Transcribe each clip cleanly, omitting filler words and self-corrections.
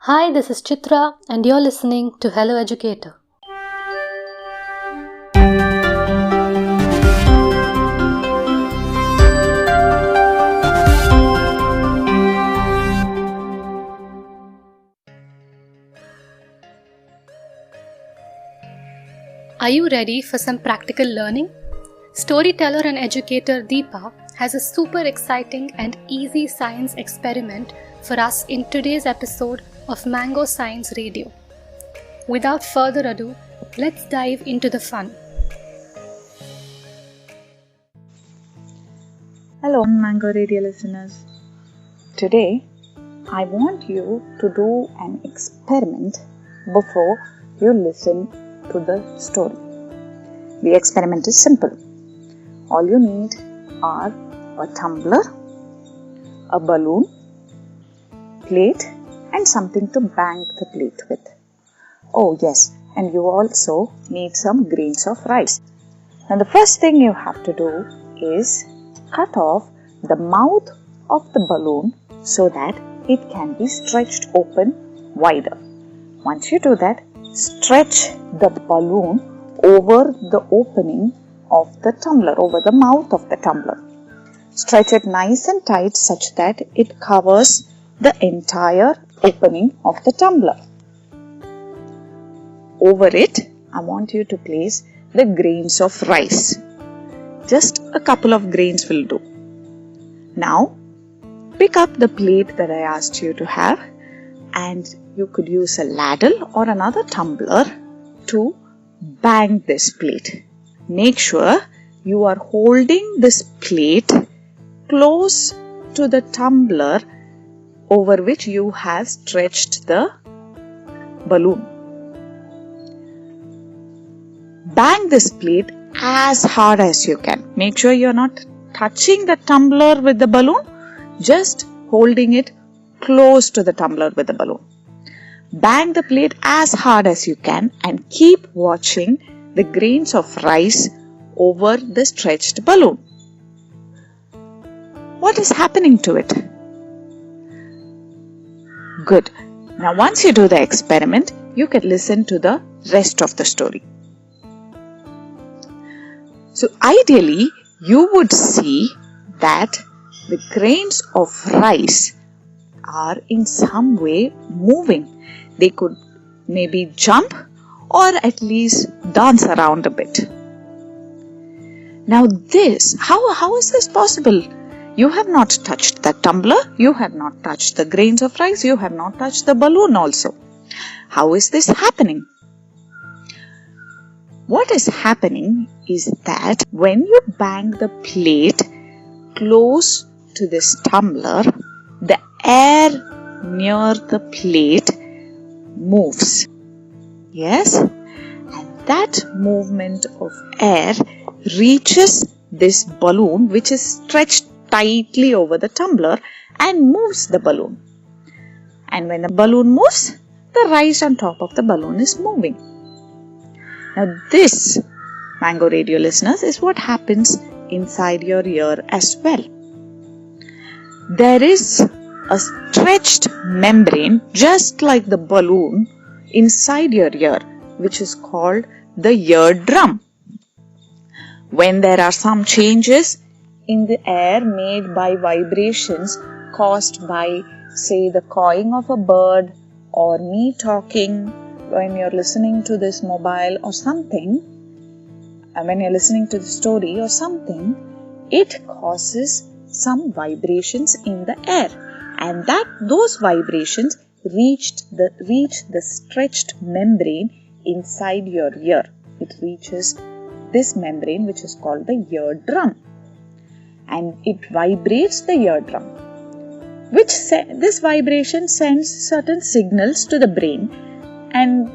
Hi, this is Chitra and you're listening to Hello Educator. Are you ready for some practical learning? Storyteller and educator Deepa has a super exciting and easy science experiment for us in today's episode of Mango Science Radio. Without further ado, let's dive into the fun. Hello, Mango Radio listeners. Today, I want you to do an experiment before you listen to the story. The experiment is simple. All you need are a tumbler, a balloon, plate, and something to bang the plate with. Oh yes, and you also need some grains of rice. Now the first thing you have to do is cut off the mouth of the balloon so that it can be stretched open wider. Once you do that, stretch the balloon over the opening of the tumbler, over the mouth of the tumbler. Stretch it nice and tight such that it covers the entire opening of the tumbler. Over it, I want you to place the grains of rice. Just a couple of grains will do. Now, pick up the plate that I asked you to have, and you could use a ladle or another tumbler to bang this plate. Make sure you are holding this plate close to the tumbler over which you have stretched the balloon. Bang this plate as hard as you can. Make sure you are not touching the tumbler with the balloon, just holding it close to the tumbler with the balloon. Bang the plate as hard as you can and keep watching the grains of rice over the stretched balloon. What is happening to it? Good. Now once you do the experiment, you can listen to the rest of the story. So ideally, you would see that the grains of rice are in some way moving. They could maybe jump or at least dance around a bit. Now how is this possible? You have not touched the tumbler, you have not touched the grains of rice, you have not touched the balloon also. How is this happening? What is happening is that when you bang the plate close to this tumbler, the air near the plate moves. Yes? And that movement of air reaches this balloon which is stretched tightly over the tumbler and moves the balloon. And when the balloon moves, the rice on top of the balloon is moving. Now this, Mango Radio listeners, is what happens inside your ear as well. There is a stretched membrane just like the balloon inside your ear, which is called the eardrum. When there are some changes in the air made by vibrations caused by, say, the cawing of a bird or me talking when you're listening to this mobile or something, when you're listening to the story or something, it causes some vibrations in the air, and those vibrations reach the stretched membrane inside your ear. It reaches this membrane which is called the eardrum, and it vibrates the eardrum. This vibration sends certain signals to the brain, and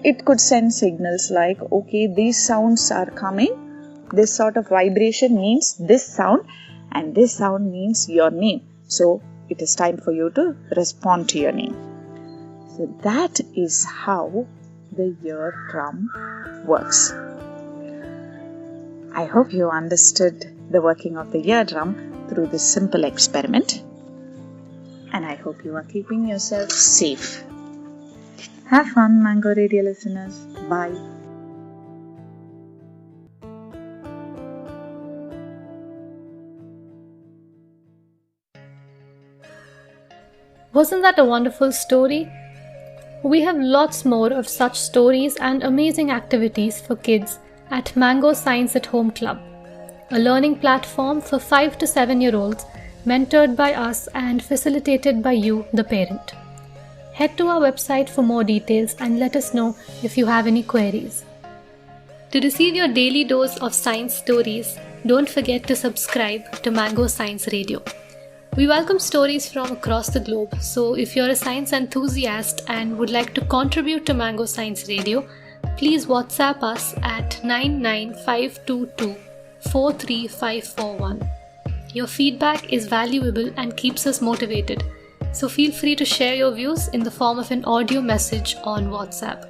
it could send signals like, okay, these sounds are coming. This sort of vibration means this sound, and this sound means your name. So it is time for you to respond to your name. So that is how the eardrum works. I hope you understood the working of the eardrum through this simple experiment. and I hope you are keeping yourself safe. Have fun, Mango Radio listeners. Bye. Wasn't that a wonderful story? We have lots more of such stories and amazing activities for kids at Mango Science at Home Club, a learning platform for 5 to 7-year-olds mentored by us and facilitated by you, the parent. Head to our website for more details and let us know if you have any queries. To receive your daily dose of science stories, don't forget to subscribe to Mango Science Radio. We welcome stories from across the globe, so if you're a science enthusiast and would like to contribute to Mango Science Radio, please WhatsApp us at 99522 43541. Your feedback is valuable and keeps us motivated, so feel free to share your views in the form of an audio message on WhatsApp.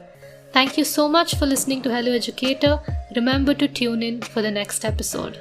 Thank you so much for listening to Hello Educator. Remember to tune in for the next episode.